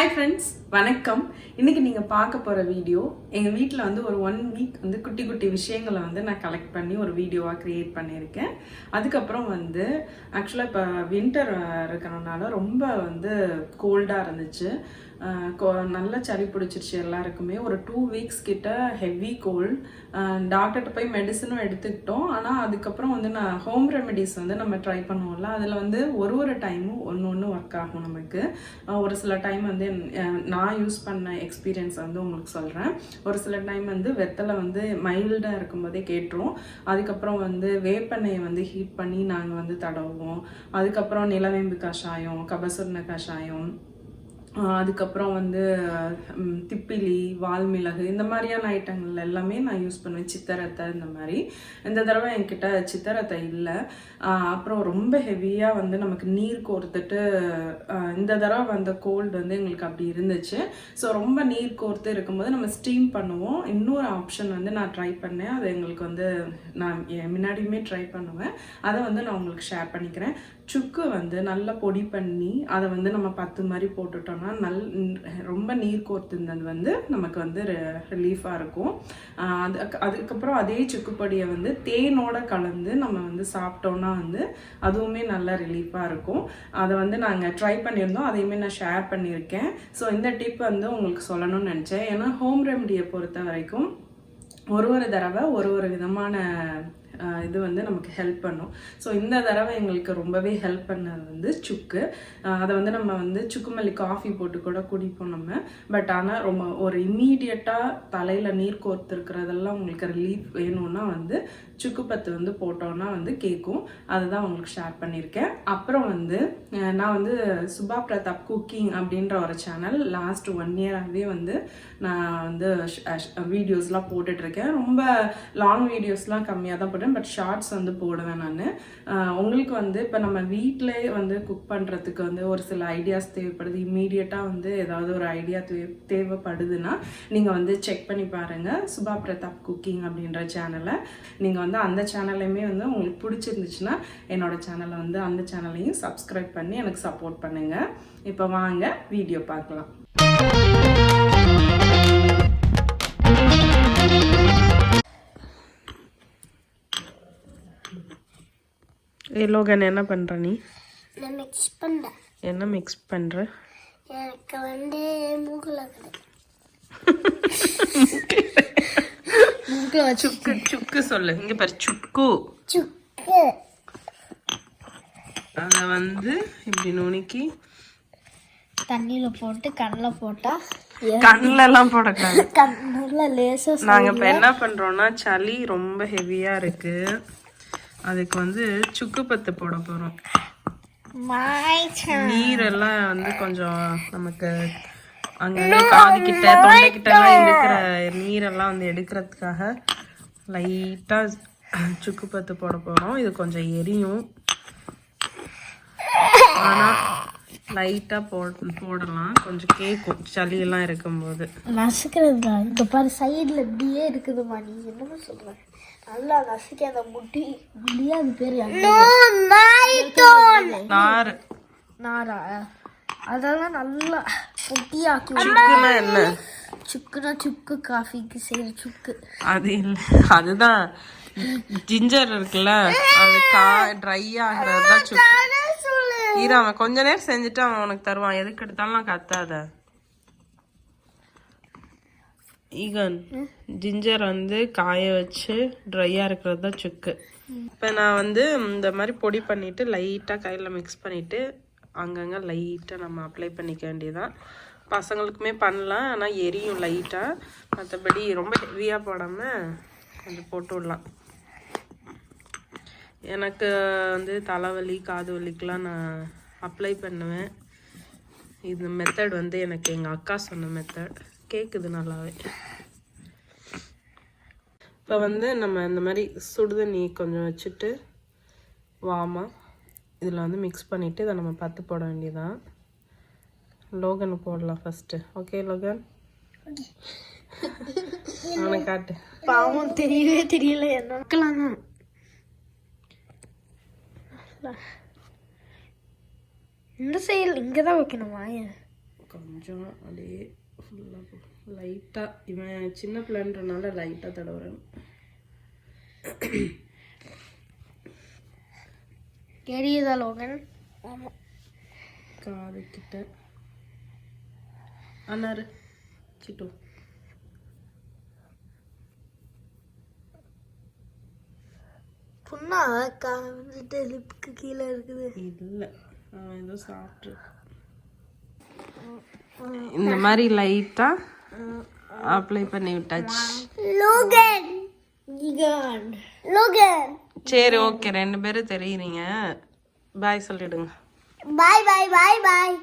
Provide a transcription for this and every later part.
Hi friends, வணக்கம். இன்னைக்கு நீங்க பார்க்க போற வீடியோ எங்க வீட்ல வந்து ஒரு 1 வீக் வந்து குட்டி குட்டி விஷயங்களை வந்து நான் கலெக்ட் பண்ணி ஒரு வீடியோவா கிரியேட் பண்ணியிருக்கேன். அதுக்கப்புறம் வந்து ஆக்சுவலா இப்போ வின்டர் இருக்கறனால ரொம்ப வந்து கோல்டா இருந்துச்சு. நல்ல சளி பிடிச்சிருச்சு எல்லாருக்குமே. ஒரு 2 வீக்ஸ் கிட்ட ஹெவி கோல்ட். டாக்டர்கிட்ட போய் மெடிசனும் எடுத்துக்கிட்டோம். ஆனால் அதுக்கப்புறம் வந்து நான் ஹோம் ரெமெடிஸ் வந்து நம்ம ட்ரை பண்ணுவோம்ல, அதில் வந்து ஒரு டைமும் ஒன்று ஒர்க் ஆகும் நமக்கு. ஒரு சில டைம் வந்து நான் யூஸ் பண்ண எக்ஸ்பீரியன்ஸ் வந்து உங்களுக்கு சொல்கிறேன். ஒரு சில டைம் வந்து வெத்தலை வந்து மைல்டாக இருக்கும்போதே கேட்டுரும். அதுக்கப்புறம் வந்து வேப்பெண்ணெயை வந்து ஹீட் பண்ணி நாங்கள் வந்து தடவுவோம். அதுக்கப்புறம் நிலவேம்பு கஷாயம், கபசுரண கஷாயம், அதுக்கப்புறம் வந்து திப்பிலி, வால்மிளகு, இந்த மாதிரியான ஐட்டங்கள் எல்லாமே நான் யூஸ் பண்ணுவேன். சித்தரத்தை இந்த மாதிரி. இந்த தடவை என்கிட்ட சித்தரத்தை இல்லை. அப்புறம் ரொம்ப ஹெவியாக வந்து நமக்கு நீர் கோர்த்துட்டு இந்த தடவை வந்த கோல்டு வந்து எங்களுக்கு அப்படி இருந்துச்சு. ஸோ ரொம்ப நீர் கோர்த்து இருக்கும்போது நம்ம ஸ்டீம் பண்ணுவோம். இன்னொரு ஆப்ஷன் வந்து நான் ட்ரை பண்ணேன். அது எங்களுக்கு வந்து நான் முன்னாடியுமே ட்ரை பண்ணுவேன். அதை வந்து நான் உங்களுக்கு ஷேர் பண்ணிக்கிறேன். சுக்கு வந்து நல்லா பொடி பண்ணி அதை வந்து நம்ம 10 மாதிரி போட்டுட்டோம்னா ரொம்ப நீர் கோர்த்துருந்தது வந்து நமக்கு வந்து ரிலீஃபாக இருக்கும். அதுக்கப்புறம் அதே சுக்கு பொடியை வந்து தேனோட கலந்து நம்ம வந்து சாப்பிட்டோம்னா வந்து அதுவுமே நல்லா ரிலீஃபாக இருக்கும். அதை வந்து நாங்கள் ட்ரை பண்ணியிருந்தோம். அதையுமே நான் ஷேர் பண்ணியிருக்கேன். ஸோ இந்த டிப் வந்து உங்களுக்கு சொல்லணும்னு நினச்சேன். ஏன்னா ஹோம் ரெமடியை பொறுத்த வரைக்கும் ஒரு தடவை ஒரு விதமான இது வந்து நமக்கு ஹெல்ப் பண்ணும். ஸோ இந்த தடவை எங்களுக்கு ரொம்பவே ஹெல்ப் பண்ணது வந்து சுக்கு. அதை வந்து நம்ம வந்து சுக்குமல்லி காஃபி போட்டு கூட குடிப்போம் நம்ம. பட் ஆனால் ரொம்ப ஒரு இம்மீடியட்டாக தலையில் நீர் கோர்த்துருக்கிறதெல்லாம் உங்களுக்கு ரிலீஃப் வேணும்னா வந்து சுக்கு பத்து வந்து போட்டோன்னா வந்து கேட்கும். அதுதான் உங்களுக்கு ஷேர் பண்ணியிருக்கேன். அப்புறம் வந்து நான் வந்து சுபா பிரதாப் குக்கிங் அப்படின்ற ஒரு சேனல் லாஸ்ட் 1 இயராகவே வந்து நான் வந்து வீடியோஸ்லாம் போட்டுட்ருக்கேன். ரொம்ப லாங் வீடியோஸ்லாம் கம்மியாக தான் போட்டேன். பட் ஷார்ட்ஸ் வந்து போடுவேன் நான். உங்களுக்கு வந்து இப்போ நம்ம வீட்டிலே வந்து குக் பண்ணுறதுக்கு வந்து ஒரு சில ஐடியாஸ் தேவைப்படுது. இம்மீடியட்டாக வந்து ஏதாவது ஒரு ஐடியா தேவைப்படுதுன்னா நீங்கள் வந்து செக் பண்ணி பாருங்கள். சுபா பிரதாப் குக்கிங் அப்படின்ற சேனலை நீங்கள் வந்து அந்த சேனலையுமே வந்து உங்களுக்கு பிடிச்சிருந்துச்சுன்னா என்னோட சேனலை வந்து அந்த சேனலையும் சப்ஸ்கிரைப் பண்ணி எனக்கு சப்போர்ட் பண்ணுங்கள். இப்போ வாங்க வீடியோ பார்க்கலாம். லோகன் என்ன பண்ற நீ? நான் மிக்ஸ் பண்றேன். என்ன மிக்ஸ் பண்ற? எனக்கு வந்து மூக்குல சுக்கு சுக்கு சொல்லு. இங்க பாரு, சுக்கு சுக்கு. அத வந்து இப்படி நுணுக்கி தண்ணியில போட்டு கண்ணில் போட்டா கண்ணுல எல்லாம் போடக்கூடாது. கண்ணுல லேசா. நாங்க இப்ப என்ன பண்றோம்னா சளி ரொம்ப ஹெவியா இருக்கு. அதுக்கு வந்து சுக்கு பத்து போட போறோம். நீரெல்லாம் வந்து கொஞ்சம் நமக்கு அங்க காது கிட்ட தொண்டை கிட்ட எல்லாம் இருக்கிற நீரெல்லாம் வந்து எடுக்கிறதுக்காக லைட்டா சுக்கு பத்து போட போறோம். இது கொஞ்சம் எரியும், ஆனா லைட்டா போடலாம். கொஞ்சம் கேட்கும் சளி எல்லாம் இருக்கும்போது. நசுக்கிறதுல இந்த பாரு சைடுல இப்படியே இருக்குதுமா. நீ என்னமா சொல்ற? நல்லா நசுக்க அந்த முடியாது பேரு நாரா. அதெல்லாம் நல்லா பொட்டியாக்கி. சுக்குனா என்ன? சுக்குனா சுக்கு காஃபிக்கு செய்யற சுக்கு. அது இல்ல, அதுதான் ஜிஞ்சர் இருக்குல்ல, அது ட்ரை ஆகிறது தான் சுக்கு. இரு, அவன் கொஞ்ச நேரம் செஞ்சுட்டு அவன் உனக்கு தருவான். எதுக்கு எடுத்தாலும் கத்தாத. ஈகன், ஜிஞ்சர் வந்து காய வச்சு ட்ரையாக இருக்கிறது தான் சுக்கு. இப்போ நான் வந்து இந்த மாதிரி பொடி பண்ணிவிட்டு லைட்டாக கையில் மிக்ஸ் பண்ணிவிட்டு அங்கங்கே லைட்டாக நம்ம அப்ளை பண்ணிக்க வேண்டியதான். பசங்களுக்குமே பண்ணலாம், ஆனால் எரியும் லைட்டாக. மற்றபடி ரொம்ப ஹெவியாக போடாமல் கொஞ்சம் போட்டு விடலாம். எனக்கு வந்து தலைவலி காது வலிக்கெலாம் நான் அப்ளை பண்ணுவேன். இந்த மெத்தட் வந்து எனக்கு எங்கள் அக்கா சொன்ன மெத்தட். கேட்குது நல்லாவே. இப்போ வந்து நம்ம இந்த மாதிரி சுடுதண்ணி கொஞ்சம் வச்சுட்டு வாமா இதில் வந்து மிக்ஸ் பண்ணிவிட்டு இதை நம்ம பத்து போட வேண்டியதான். லோகனு போடலாம் ஃபஸ்ட்டு. ஓகே லோகன், அவனை காட்டு. பாவம் தெரியவே தெரியல. என்ன இந்த சைடில் இங்கே தான் வைக்கணுமா? கொஞ்சம் அப்படியே ஃபுல்லாக லைட்டாக, இவன் சின்ன பிள்ளைன்றனால லைட்டாக தடவுறேன். தெரியுதா லோகன்? ஆமாம். காது கிட்ட அண்ணாரு சிட்டு புண்ணா வந்துட்டு லிப்புக்கு கீழே இருக்குது. இல்லை, அவன் ஏதோ சாப்பிட்டு இந்த மாதிரி லைட்டாக அப்ளை பண்ணி விட்டாச்சு. லோகன் லோகன் சரி, ஓகே, 2 பேரும் தெரியுறீங்க. பாய் சொல்லிடுங்க. பாய் பாய் பாய் பாய்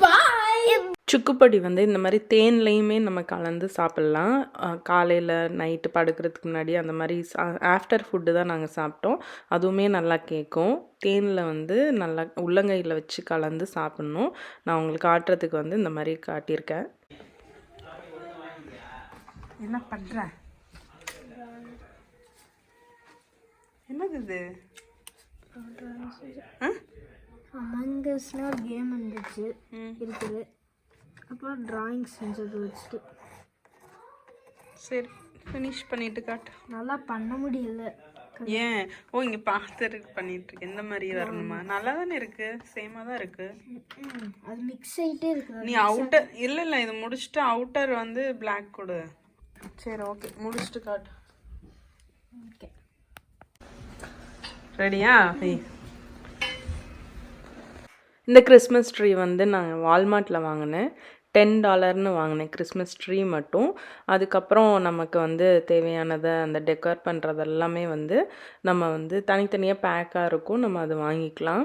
பாய். சுக்குப்பொடி வந்து இந்த மாதிரி தேன்லேயுமே நம்ம கலந்து சாப்பிட்லாம். காலையில் நைட்டு படுக்கிறதுக்கு முன்னாடி அந்த மாதிரி ஆஃப்டர் ஃபுட்டு தான் நாங்கள் சாப்பிட்டோம். அதுவுமே நல்லா கேட்கும். தேனில் வந்து நல்லா உள்ளங்கையில் வச்சு கலந்து சாப்பிட்ணும். நான் உங்களுக்கு காட்டுறதுக்கு வந்து இந்த மாதிரி காட்டியிருக்கேன். என்ன பண்ணுறேன்? என்னது இது? அமங் அஸ்னு ஒரு கேம் இருந்துச்சு, இருக்குது. அப்புறம் டிராயிங் செஞ்சது வச்சுட்டு சரி ஃபினிஷ் பண்ணிட்டு காட்டு. நல்லா பண்ண முடியல. ஏன்? ஓ, இங்கே பார்த்துட்டு பண்ணிட்டு இருக்கு. எந்த மாதிரி வரணுமா? நல்லா தானே இருக்கு, சேமாக தான் இருக்கு. அது மிக்ஸ் ஆகிட்டே இருக்கு. நீ அவுட்டர் இல்லை இது முடிச்சுட்டு அவுட்டர் வந்து பிளாக் கொடு. சரி, ஓகே, முடிச்சுட்டு காட்டு. ஓகே, ரெடியா? இந்த கிறிஸ்மஸ் ட்ரீ வந்து நான் வால்மார்ட்டில் வாங்கினேன். $10 வாங்கினேன் கிறிஸ்மஸ் ட்ரீ மட்டும். அதுக்கப்புறம் நமக்கு வந்து தேவையானதை அந்த டெக்கர் பண்ணுறது எல்லாமே வந்து நம்ம வந்து தனித்தனியாக பேக்காக இருக்கும், நம்ம அது வாங்கிக்கலாம்.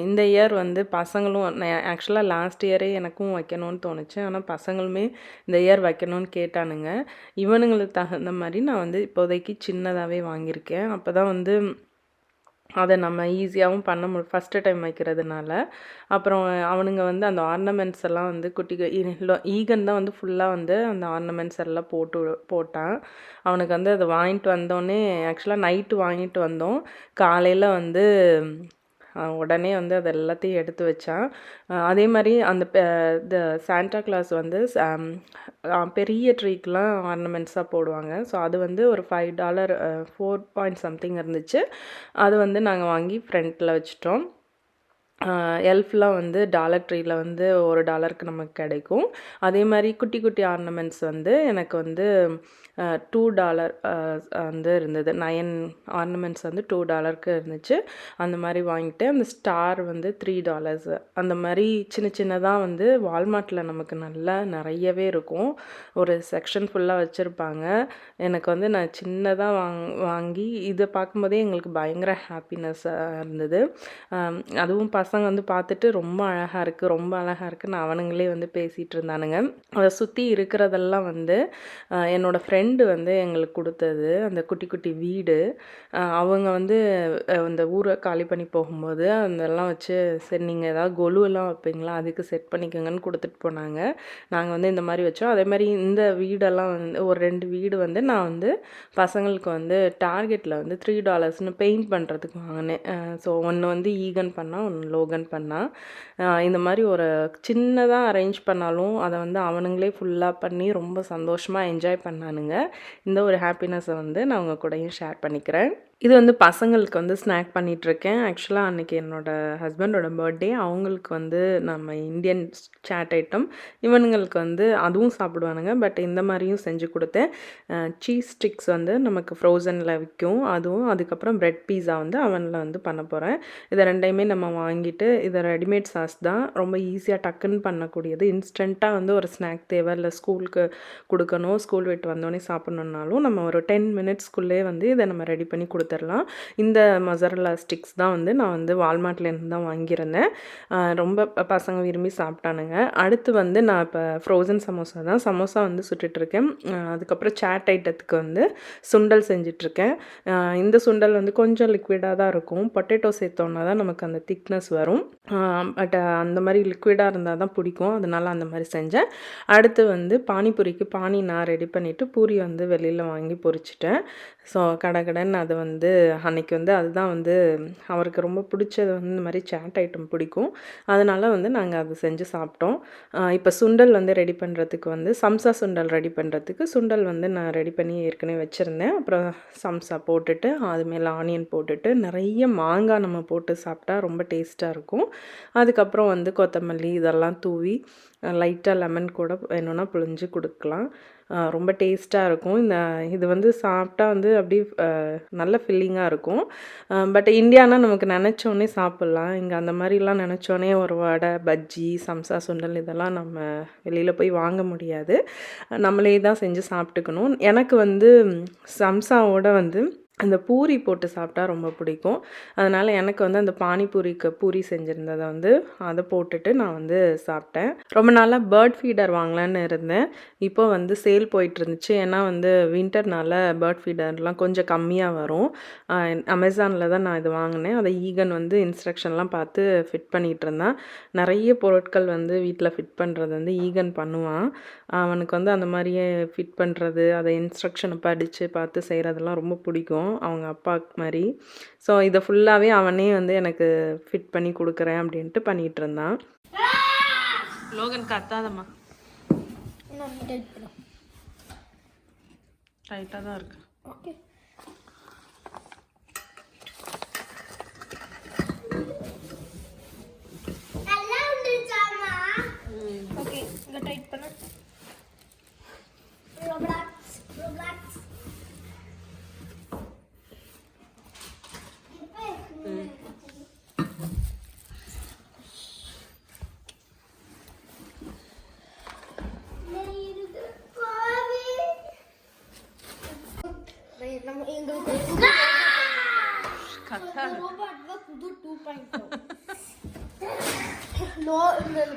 இந்த இயர் வந்து பசங்களும் ஆக்சுவலாக லாஸ்ட் இயரே எனக்கும் வைக்கணும்னு தோணுச்சு. ஆனால் பசங்களுமே இந்த இயர் வைக்கணும்னு கேட்டானுங்க. இவனுங்களுக்கு தகுந்த மாதிரி நான் வந்து இப்போதைக்கு சின்னதாகவே வாங்கியிருக்கேன். அப்போ தான் வந்து அதை நம்ம ஈஸியாகவும் பண்ண ஃபஸ்ட்டு டைம் வைக்கிறதுனால. அப்புறம் அவனுங்க வந்து அந்த ஆர்னமெண்ட்ஸ் எல்லாம் வந்து ஈகன் தான் வந்து ஃபுல்லாக வந்து அந்த ஆர்னமெண்ட்ஸ் எல்லாம் போட்டான். அவனுக்கு வந்து அதை வாங்கிட்டு வந்தோடனே, ஆக்சுவலாக நைட்டு வாங்கிட்டு வந்தோம், காலையில் வந்து உடனே வந்து அது எல்லாத்தையும் எடுத்து வச்சான். அதே மாதிரி அந்த இந்த சாண்டா கிளாஸ் வந்து பெரிய ட்ரீக்கெலாம் ஆர்னமெண்ட்ஸாக போடுவாங்க. ஸோ அது வந்து ஒரு $5 4 பாயிண்ட் சம்திங் இருந்துச்சு. அது வந்து நாங்கள் வாங்கி ஃப்ரண்ட்டில் வச்சிட்டோம். எல்ஃப்லாம் வந்து டாலர் ட்ரீயில் வந்து $1 நமக்கு கிடைக்கும். அதே மாதிரி குட்டி குட்டி ஆர்னமெண்ட்ஸ் வந்து எனக்கு வந்து $2 வந்து இருந்தது. 9 ஆர்னமெண்ட்ஸ் வந்து $2 இருந்துச்சு. அந்த மாதிரி வாங்கிட்டு அந்த ஸ்டார் வந்து $3. அந்த மாதிரி சின்ன சின்னதாக வந்து வால்மார்ட்டில் நமக்கு நல்லா நிறையவே இருக்கும். ஒரு செக்ஷன் ஃபுல்லாக வச்சுருப்பாங்க. எனக்கு வந்து நான் சின்னதாக வாங்கி இதை பார்க்கும்போதே எங்களுக்கு பயங்கர ஹாப்பினஸ்ஸாக இருந்தது. அதுவும் பசங்க வந்து பார்த்துட்டு ரொம்ப அழகாக இருக்குது, ரொம்ப அழகாக இருக்குன்னு அவனுங்களே வந்து பேசிகிட்டு இருந்தானுங்க. அதை சுற்றி இருக்கிறதெல்லாம் வந்து என்னோடய ஃப்ரெண்டு வந்து எங்களுக்கு கொடுத்தது. அந்த குட்டி குட்டி வீடு அவங்க வந்து அந்த ஊரை காலி பண்ணி போகும்போது அதெல்லாம் வச்சு, சரி நீங்கள் ஏதாவது கொலுவெல்லாம் வைப்பீங்களா, அதுக்கு செட் பண்ணிக்கோங்கன்னு கொடுத்துட்டு போனாங்க. நாங்கள் வந்து இந்த மாதிரி வச்சோம். அதே மாதிரி இந்த வீடெல்லாம் வந்து ஒரு 2 வீடு வந்து நான் வந்து பசங்களுக்கு வந்து டார்கெட்டில் வந்து $3 பெயிண்ட் பண்ணுறதுக்கு வாங்கினேன். ஸோ ஒன்று வந்து ஈகன் பண்ணால், ஒன்று லோகன் பண்ணால். இந்த மாதிரி ஒரு சின்னதாக அரேஞ்ச் பண்ணாலும் அதை வந்து அவனுங்களே ஃபுல்லாக பண்ணி ரொம்ப சந்தோஷமாக என்ஜாய் பண்ணானுங்க. இந்த ஒரு ஹாப்பினஸை வந்து நான் உங்கள் கூடயும் ஷேர் பண்ணிக்கிறேன். இது வந்து பசங்களுக்கு வந்து ஸ்நாக் பண்ணிகிட்ருக்கேன். ஆக்சுவலாக அன்றைக்கி என்னோடய ஹஸ்பண்டோட பர்த்டே. அவங்களுக்கு வந்து நம்ம இந்தியன் சாட் ஐட்டம், இவனுங்களுக்கு வந்து அதுவும் சாப்பிடுவானுங்க. பட் இந்த மாதிரியும் செஞ்சு கொடுத்தேன். சீஸ் ஸ்டிக்ஸ் வந்து நமக்கு ஃப்ரோசனில் விற்கும், அதுவும். அதுக்கப்புறம் ப்ரெட் பீஸா வந்து அவனில் வந்து பண்ண போகிறேன். இதை 2யுமே நம்ம வாங்கிட்டு, இதை ரெடிமேட் சாஸ் தான், ரொம்ப ஈஸியாக டக்குன்னு பண்ணக்கூடியது. இன்ஸ்டண்ட்டாக வந்து ஒரு ஸ்நாக் தேவை, இல்லை ஸ்கூலுக்கு கொடுக்கணும், ஸ்கூல் விட்டு வந்தோடனே சாப்பிட்ணுன்னாலும் நம்ம ஒரு 10 மினிட்ஸ்க்குள்ளே வந்து இதை நம்ம ரெடி பண்ணி கொடுத்துடலாம். இந்த மொசரல்லா ஸ்டிக்ஸ் தான் வந்து நான் வந்து வால்மார்ட்லேருந்து தான் வாங்கியிருந்தேன். ரொம்ப பசங்க விரும்பி சாப்பிட்டானுங்க. அடுத்து வந்து நான் இப்போ ஃப்ரோசன் சமோசா தான், சமோசா வந்து சுட்டுட்ருக்கேன். அதுக்கப்புறம் சாட் ஐட்டத்துக்கு வந்து சுண்டல் செஞ்சிட்ருக்கேன். இந்த சுண்டல் வந்து கொஞ்சம் லிக்விடாக தான் இருக்கும். பொட்டேட்டோ சேர்த்தோன்னா தான் நமக்கு அந்த திக்னஸ் வரும். பட் அந்த மாதிரி லிக்விடாக இருந்தால் தான் பிடிக்கும், அதனால் அந்த மாதிரி செஞ்சேன். அடுத்து வந்து பானிபூரிக்கு பானி நான் ரெடி பண்ணிவிட்டு பூரி வந்து வெளியில் வாங்கி பொரிச்சிட்டேன். ஸோ கடைன்னு அதை வந்து வந்து அன்னைக்கு வந்து அதுதான் வந்து அவருக்கு ரொம்ப பிடிச்சது வந்து இந்த மாதிரி சாட் ஐட்டம் பிடிக்கும். அதனால் வந்து நாங்கள் அது செஞ்சு சாப்பிட்டோம். இப்போ சுண்டல் வந்து ரெடி பண்ணுறதுக்கு வந்து சம்சா சுண்டல் ரெடி பண்ணுறதுக்கு சுண்டல் வந்து நான் ரெடி பண்ணி ஏற்கனவே வச்சுருந்தேன். அப்புறம் சம்சா போட்டுட்டு அது மேலே ஆனியன் போட்டுட்டு நிறைய மாங்காய் நம்ம போட்டு சாப்பிட்டா ரொம்ப டேஸ்ட்டாக இருக்கும். அதுக்கப்புறம் வந்து கொத்தமல்லி இதெல்லாம் தூவி லைட்டாக லெமன் கூட வேணும்னா புழிஞ்சு கொடுக்கலாம். ரொம்ப டேஸ்ட்டாக இருக்கும். இது வந்து சாப்பிட்டா வந்து அப்படி நல்ல ஃபில்லிங்காக இருக்கும். பட் இந்தியானா நமக்கு நினச்சோன்னே சாப்பிட்லாம். இங்கே அந்த மாதிரிலாம் நினச்சோன்னே ஒரு வடை, பஜ்ஜி, சம்சா, சுண்டல் இதெல்லாம் நம்ம வெளியில் போய் வாங்க முடியாது. நம்மளே தான் செஞ்சு சாப்பிட்டுக்கணும். எனக்கு வந்து சம்சாவோட வந்து அந்த பூரி போட்டு சாப்பிட்டா ரொம்ப பிடிக்கும். அதனால் எனக்கு வந்து அந்த பானிபூரிக்கு பூரி செஞ்சுருந்ததை வந்து அதை போட்டுட்டு நான் வந்து சாப்பிட்டேன். ரொம்ப நாளாக பேர்ட் ஃபீடர் வாங்கலான்னு இருந்தேன். இப்போ வந்து சேல் போயிட்டுருந்துச்சு. ஏன்னா வந்து வின்டர்னால பேர்ட் ஃபீடர்லாம் கொஞ்சம் கம்மியாக வரும். அமேசானில் தான் நான் இது வாங்கினேன். அதை ஈகன் வந்து இன்ஸ்ட்ரக்ஷன்லாம் பார்த்து ஃபிட் பண்ணிகிட்டு இருந்தான். நிறைய பொருட்கள் வந்து வீட்டில் ஃபிட் பண்ணுறது வந்து ஈகன் பண்ணுவான். அவனுக்கு வந்து அந்த மாதிரியே ஃபிட் பண்ணுறது, அதை இன்ஸ்ட்ரக்ஷனை படித்து பார்த்து செய்கிறதெல்லாம் ரொம்ப பிடிக்கும் அவங்க அப்பாவுக்கு மாதிரி. ஸோ இதை ஃபுல்லாகவே அவனே வந்து எனக்கு ஃபிட் பண்ணி கொடுக்குறேன் அப்படின்ட்டு பண்ணிகிட்டு இருந்தான். லோகன் கத்தாதம்மா, டைட்டாக தான் இருக்கு. ஓகே ஓகே இங்கே டைட் பண்ண.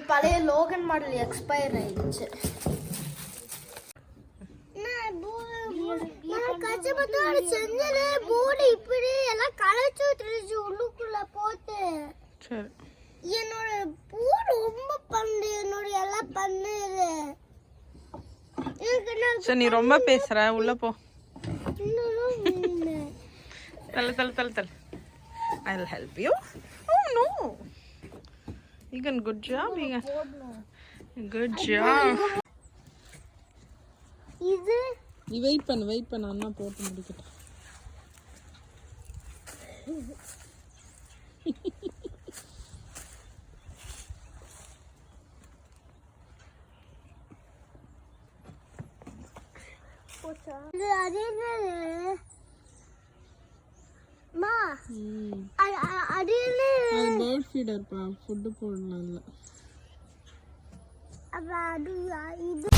பழைய லோகன் மாடல் எக்ஸ்பயர் ஆயிடுச்சு. உள்ளுக்குள்ள போட்டு என்னோட பூ ரொம்ப பண்ணு, என்னோட எல்லாம் பண்ணுது. சரி நீ ரொம்ப பேசுற, உள்ள போ. தல I'll help you. Oh no, Egan, good job. Egan, good job. இது நீ வெயிட் பண்ணு அண்ணா போட்டு முடிக்கட்டும். இது அதே மா அதே பேர்ட் ஃபீடர் பா, ஃபுட் போடலாம். இல்ல அப்ப அது இது